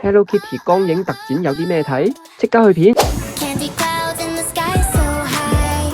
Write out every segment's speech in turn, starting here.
Hello Kitty 光影特展有啲咩睇？即刻去片！ Candy clouds in the sky so high.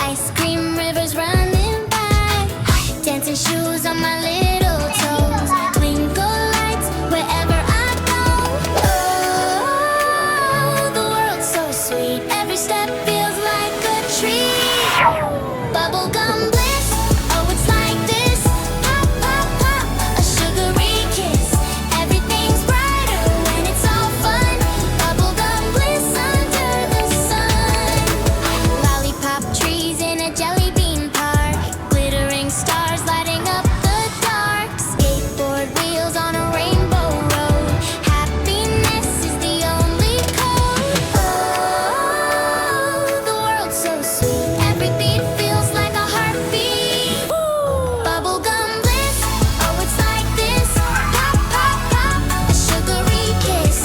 Ice cream rivers running by. Dancing shoes on my little toes. Twinkle lights wherever I go. Oh, the world's so sweet. Every step feels like a treat. Bubblegum bliss. Oh, it's like this. Pop, pop, pop. A sugary kiss. Everything's brighter when it's all fun. Bubblegum bliss under the sun. Lollipop trees in a jelly bean park. Glittering stars lighting up the dark. Skateboard wheels on a rainbow road. Happiness is the only code. Oh, the world's so sweet. Every beat feels like a heartbeat. Bubblegum bliss. Oh, it's like this. Pop, pop, pop. A sugary kiss.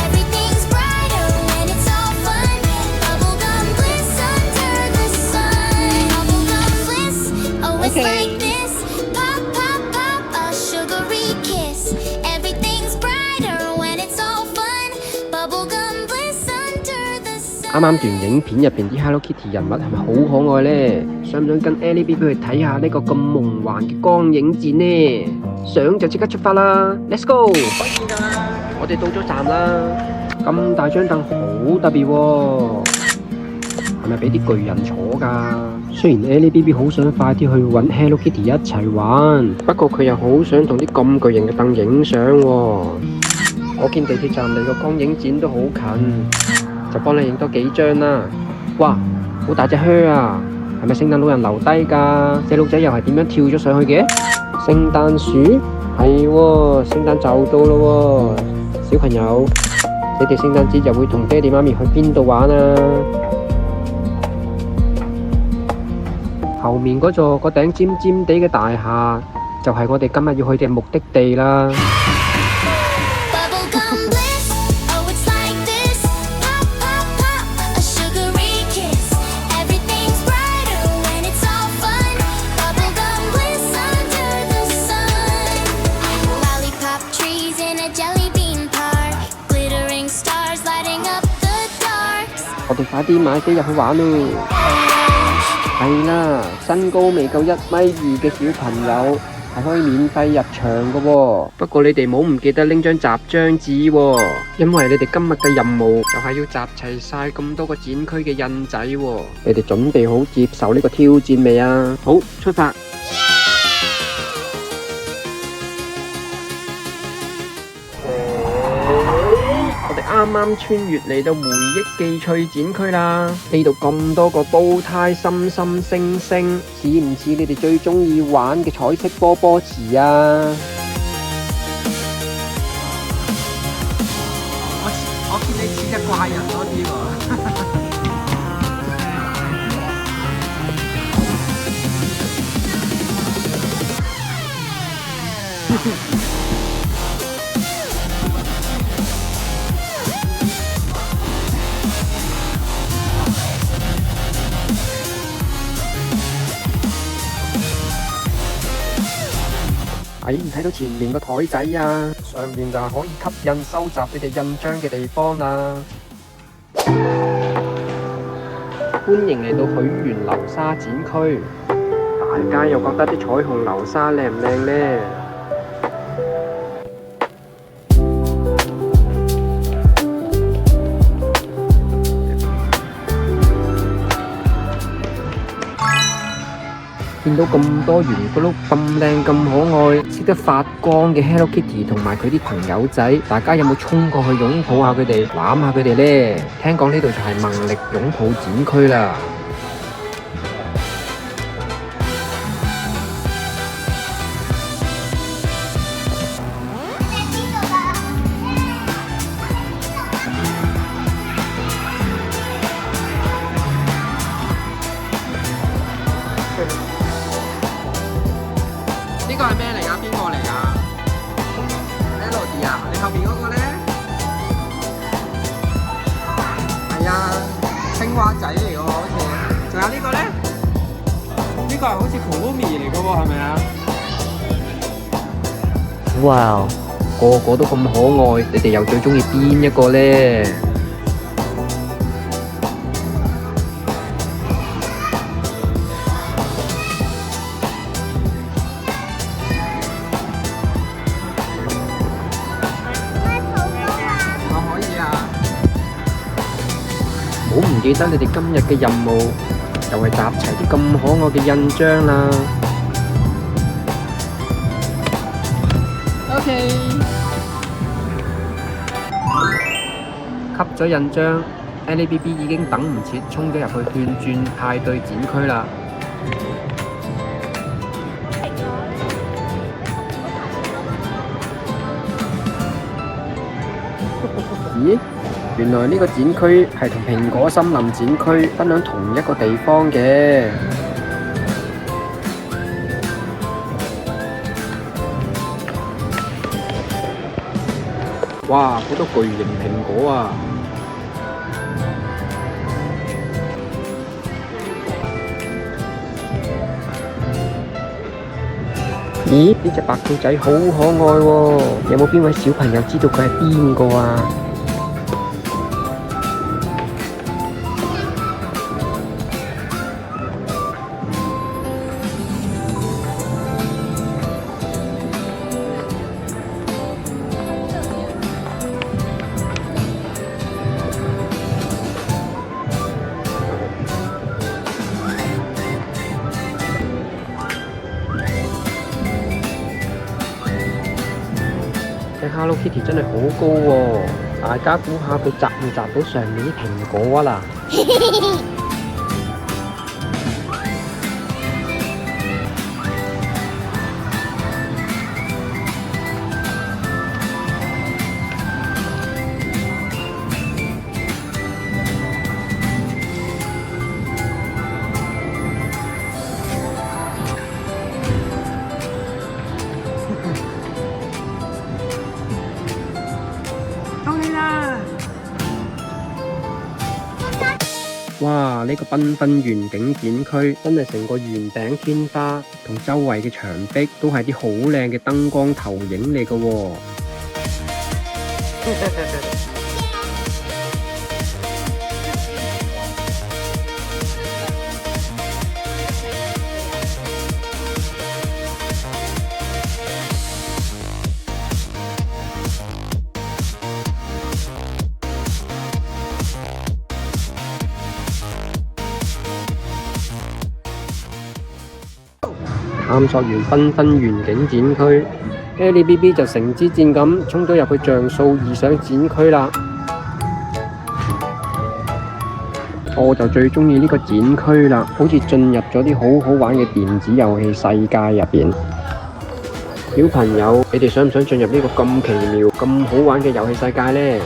Everything's brighter when it's all fun. Bubblegum bliss under the sun. Bubblegum bliss. Oh, it's like this. Pop, pop, pop. A sugary kiss. Everything's brighter when it's all fun. Bubblegum bliss under the sun. 啱啱段影片入邊啲 Hello Kitty 人物係咪好可愛呢？想唔想跟 Ellie B 去睇下呢個咁夢幻嘅光影展呢？想就即刻出發啦 ！Let's go！我哋到咗站啦，咁大張凳好特別喎，係咪俾啲巨人坐㗎？雖然 Ellie B 好想快啲去揾 Hello Kitty 一齊玩，不過佢又好想同啲咁巨型嘅凳影相喎。我見地鐵站離個光影展都好近。就幫你影多幾張啦！哇，好大隻靴啊！係咪聖誕老人留低㗎？隻鹿仔又係點樣跳咗上去嘅？聖誕樹係喎，聖誕就到咯喎！小朋友，你哋聖誕節又會同爹哋媽咪去邊度玩啊？後面嗰座個頂尖尖地嘅大廈，就係我哋今日要去嘅目的地啦！ Bubblegum bliss. Oh, it's like this. Pop, pop, pop. A sugary kiss. Everything's brighter when it's all fun. Bubblegum bliss under the sun. Lollipop trees in a jelly bean park. Glittering stars lighting up the dark. 我哋快啲買飛入去玩咯！係啦，身高未夠1米2嘅小朋友係可以免費入場嘅喎。不過你哋冇唔記得拎張集章紙喎，因為你哋今日嘅任務就係要集齊晒咁多個展區嘅印仔喎。你哋準備好接受呢個挑戰未啊？好，出發！我哋啱啱穿越嚟到回憶記趣展區啦，呢度咁多個煲呔心心星星，似唔似你哋最中意玩嘅彩色波波池啊？我見你似隻怪人多啲喎。睇唔睇到前面個台仔啊？上面就係可以吸印收集你哋印章嘅地方啦。歡迎嚟到許願流沙展區，大家又覺得啲彩虹流沙靚唔靚呢？見到咁多圓咕碌咁靚咁可愛，識得發光嘅 Hello Kitty 同埋佢啲朋友仔，大家有冇衝過去擁抱下佢哋，攬下佢哋呢？聽講呢度就係萌力擁抱展區啦。呢個係咩嚟㗎？邊個嚟㗎 ？Melody 啊，你後邊嗰個咧？係啊，青蛙仔嚟㗎喎，好似。仲有呢個咧？呢個係好似 Kurumi 嚟㗎喎，係咪啊？哇！果個個都咁可愛，你哋又最中意邊一個呢？我可以啊。唔好唔記得你哋今日嘅任務，就係集齊啲咁可愛嘅印章啦。OK。吸咗印章 ，LABB 已經等唔切，衝咗入去圈轉派對展區啦。咦？原來呢個展區係同蘋果森林展區分享同一個地方嘅。哇！好多巨型蘋果啊！咦？呢隻白兔仔好可愛喎！有冇邊位小朋友知道佢係邊個啊？隻 Hello Kitty 真係好高喎！大家估下佢摘唔摘到上面啲蘋果啊嗱？到你啦！哇！呢個繽紛園景展區真係成個圓頂天花，同周圍嘅牆壁都係啲好靚嘅燈光投影嚟㗎喎。探索完繽紛園景展區 ，LABB 就成支箭咁衝咗入去像素異想展區啦。我就最中意呢個展區啦，好似進入咗啲好好玩嘅電子遊戲世界入邊。小朋友，你哋想唔想進入呢個咁奇妙、咁好玩嘅遊戲世界呢？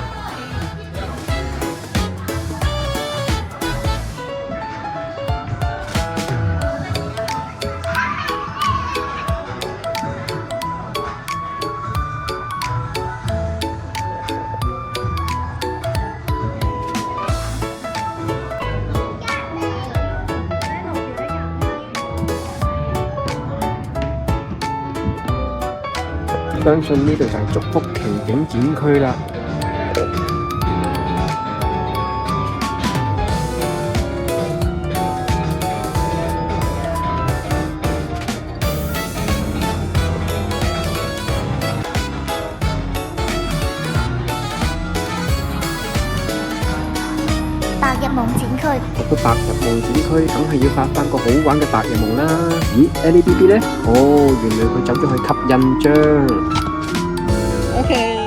相信呢度就係祝福奇景展區啦。白日夢展區。到白日夢展區，梗係要發翻個好玩嘅白日夢啦。咦 ，LABB 呢？哦，原來佢走咗去吸印章。OK。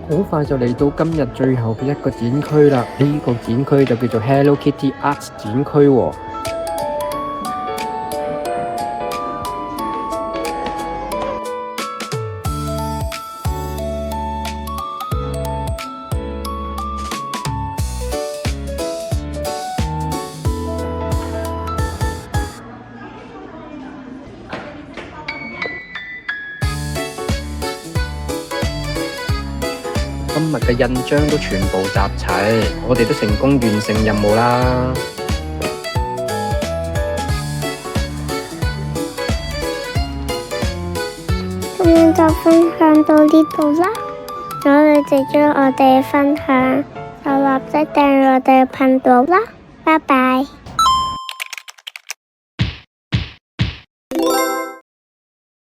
好快就嚟到今日最後嘅一個展區啦！呢個展區就叫做 Hello Kitty Arts 展區喎。今日嘅印章都全部集齊，我哋都成功完成任務啦！咁樣就分享到呢度啦。如果你哋中意我哋嘅分享，就立即訂閱我哋嘅頻道啦。拜拜。